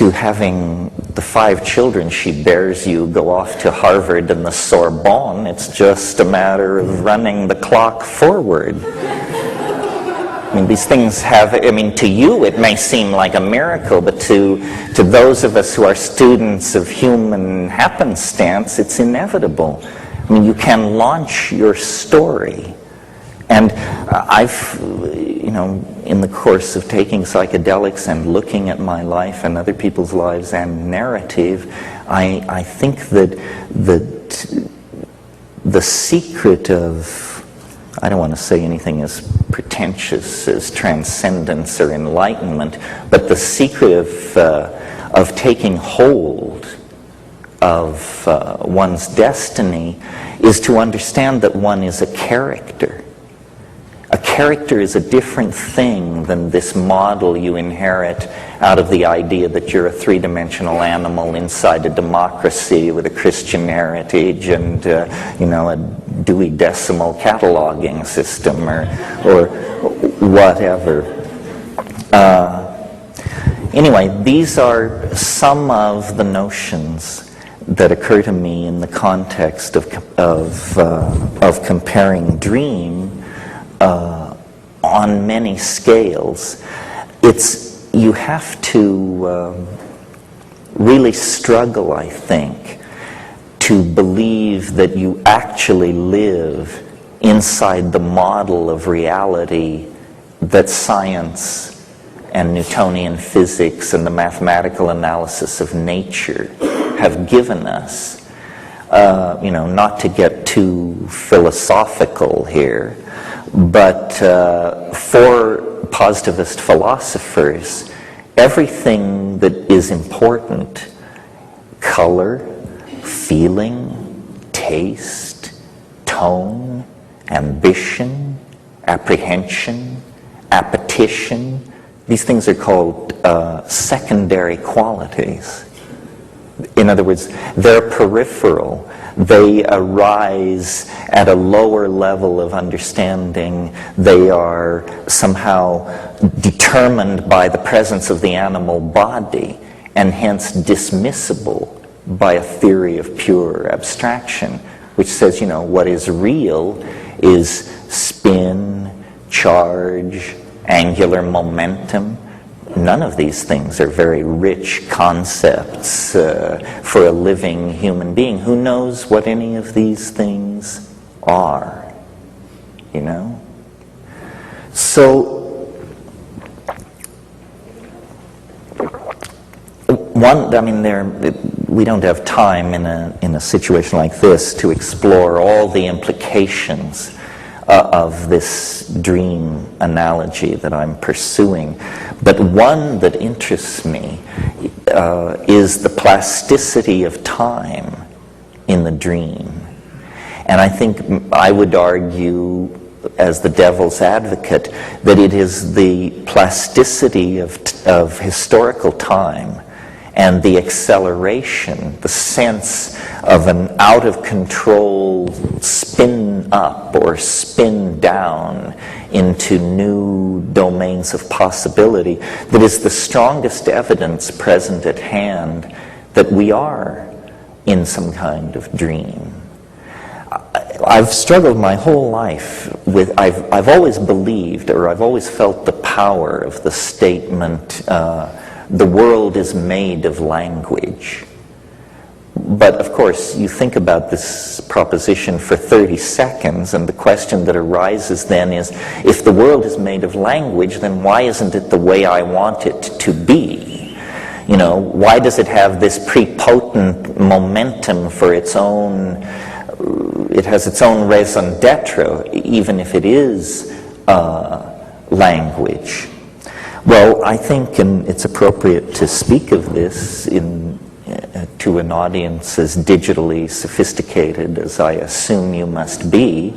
to having the 5 children she bears you go off to Harvard and the Sorbonne. It's just a matter of running the clock forward. I mean, these things have, I mean, to you it may seem like a miracle, but to those of us who are students of human happenstance, it's inevitable. I mean, you can launch your story. And I've, you know, in the course of taking psychedelics and looking at my life and other people's lives and narrative, I think that the secret of, I don't want to say anything as pretentious as transcendence or enlightenment, but the secret of taking hold of one's destiny is to understand that one is a character. A character is a different thing than this model you inherit out of the idea that you're a 3-dimensional animal inside a democracy with a Christian heritage and you know, a Dewey Decimal cataloging system or whatever. Anyway, these are some of the notions that occur to me in the context of comparing dream on many scales. You have to really struggle, I think, to believe that you actually live inside the model of reality that science and Newtonian physics and the mathematical analysis of nature have given us. You know, not to get too philosophical here, but for positivist philosophers, everything that is important, color, feeling, taste, tone, ambition, apprehension, appetition, these things are called secondary qualities. In other words, they're peripheral. They arise at a lower level of understanding. They are somehow determined by the presence of the animal body and hence dismissible by a theory of pure abstraction, which says, you know, what is real is spin, charge, angular momentum. None of these things are very rich concepts for a living human being. Who knows what any of these things are, you know? So, we don't have time in a situation like this to explore all the implications of this dream analogy that I'm pursuing. But one that interests me is the plasticity of time in the dream. And I think I would argue, as the devil's advocate, that it is the plasticity of historical time and the acceleration, the sense of an out-of-control spin up or spin down into new domains of possibility that is the strongest evidence present at hand that we are in some kind of dream. I've struggled my whole life with, I've always believed, or I've always felt the power of the statement, the world is made of language. But of course, you think about this proposition for 30 seconds, and the question that arises then is, if the world is made of language, then why isn't it the way I want it to be? You know, why does it have this prepotent momentum for its own, it has its own raison d'etre, even if it is language? Well, I think it's appropriate to speak of this to an audience as digitally sophisticated as I assume you must be.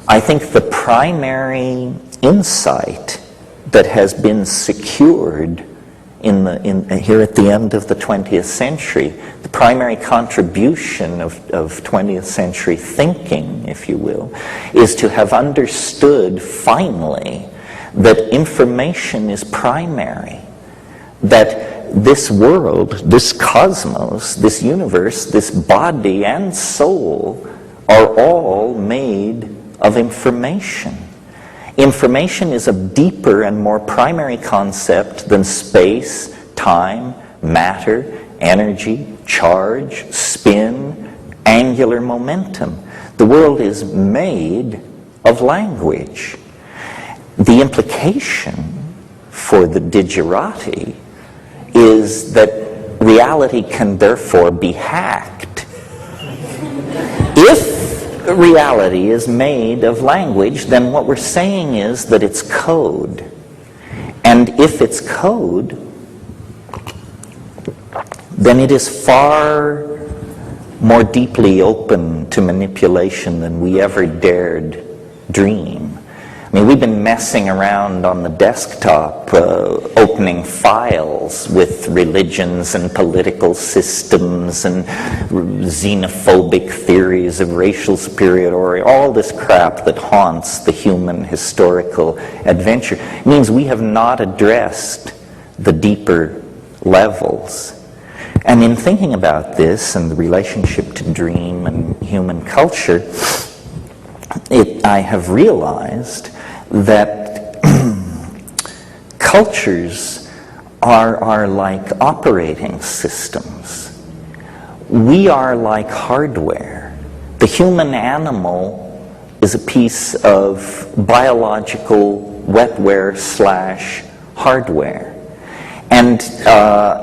I think the primary insight that has been secured here at the end of the 20th century, the primary contribution of 20th century thinking, if you will, is to have understood finally that information is primary, that this world, this cosmos, this universe, this body and soul are all made of information. Information is a deeper and more primary concept than space, time, matter, energy, charge, spin, angular momentum. The world is made of language. The implication for the digerati is that reality can therefore be hacked. If reality is made of language, then what we're saying is that it's code. And if it's code, then it is far more deeply open to manipulation than we ever dared dream. I mean, we've been messing around on the desktop, opening files with religions and political systems and xenophobic theories of racial superiority, all this crap that haunts the human historical adventure. It means we have not addressed the deeper levels. And in thinking about this and the relationship to dream and human culture, I have realized that cultures are like operating systems. We are like hardware. The human animal is a piece of biological wetware / hardware. And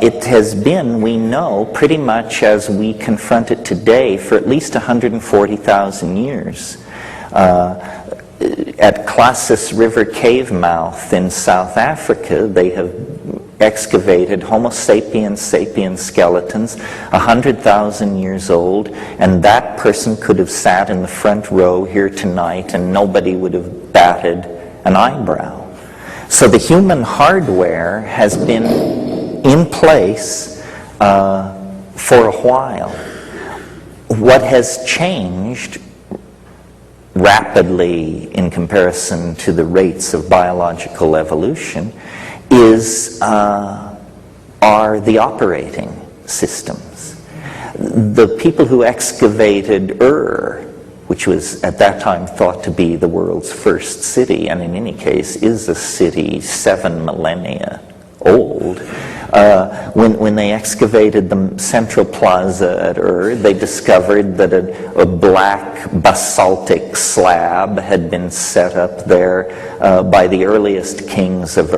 it has been, we know, pretty much as we confront it today for at least 140,000 years. At Klasis River cave mouth in South Africa, they have excavated Homo sapiens sapiens skeletons 100,000 years old, and that person could have sat in the front row here tonight and nobody would have batted an eyebrow. So the human hardware has been in place for a while. What has changed rapidly in comparison to the rates of biological evolution are the operating systems. The people who excavated which was at that time thought to be the world's first city, and in any case is a city 7 millennia old. When they excavated the central plaza at they discovered that a black basaltic slab had been set up there by the earliest kings of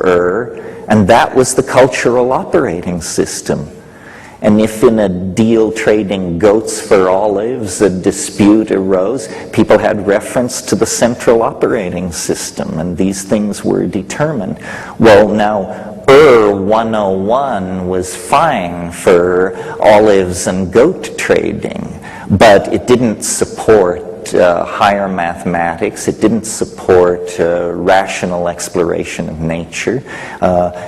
and that was the cultural operating system. And if in a deal trading goats for olives a dispute arose, people had reference to the central operating system, and these things were determined. Well, now 101 was fine for olives and goat trading, but it didn't support higher mathematics. It didn't support rational exploration of nature.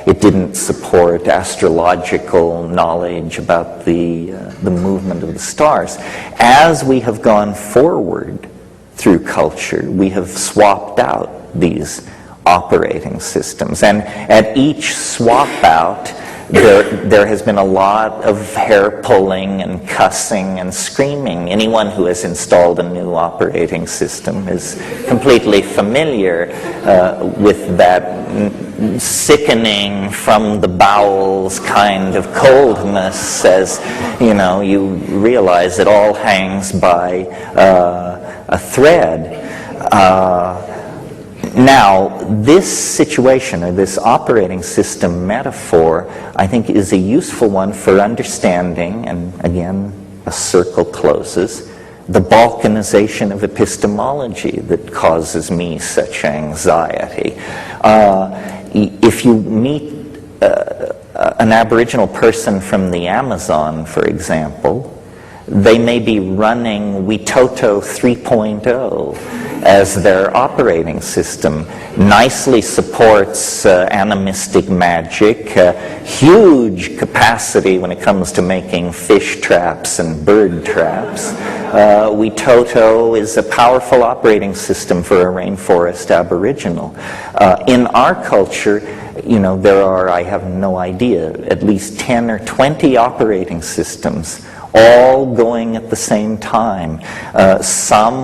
It didn't support astrological knowledge about the movement of the stars. As we have gone forward through culture, we have swapped out these operating systems. And at each swap out, there has been a lot of hair pulling and cussing and screaming. Anyone who has installed a new operating system is completely familiar with that sickening from the bowels kind of coldness, as you realize it all hangs by a thread. Now, this situation, or this operating system metaphor, I think is a useful one for understanding, and again, a circle closes, the balkanization of epistemology that causes me such anxiety. If you meet an Aboriginal person from the Amazon, for example, they may be running Witoto 3.0 as their operating system. Nicely supports animistic magic, huge capacity when it comes to making fish traps and bird traps. Witoto is a powerful operating system for a rainforest aboriginal. In our culture, there are, I have no idea, at least 10 or 20 operating systems all going at the same time. Some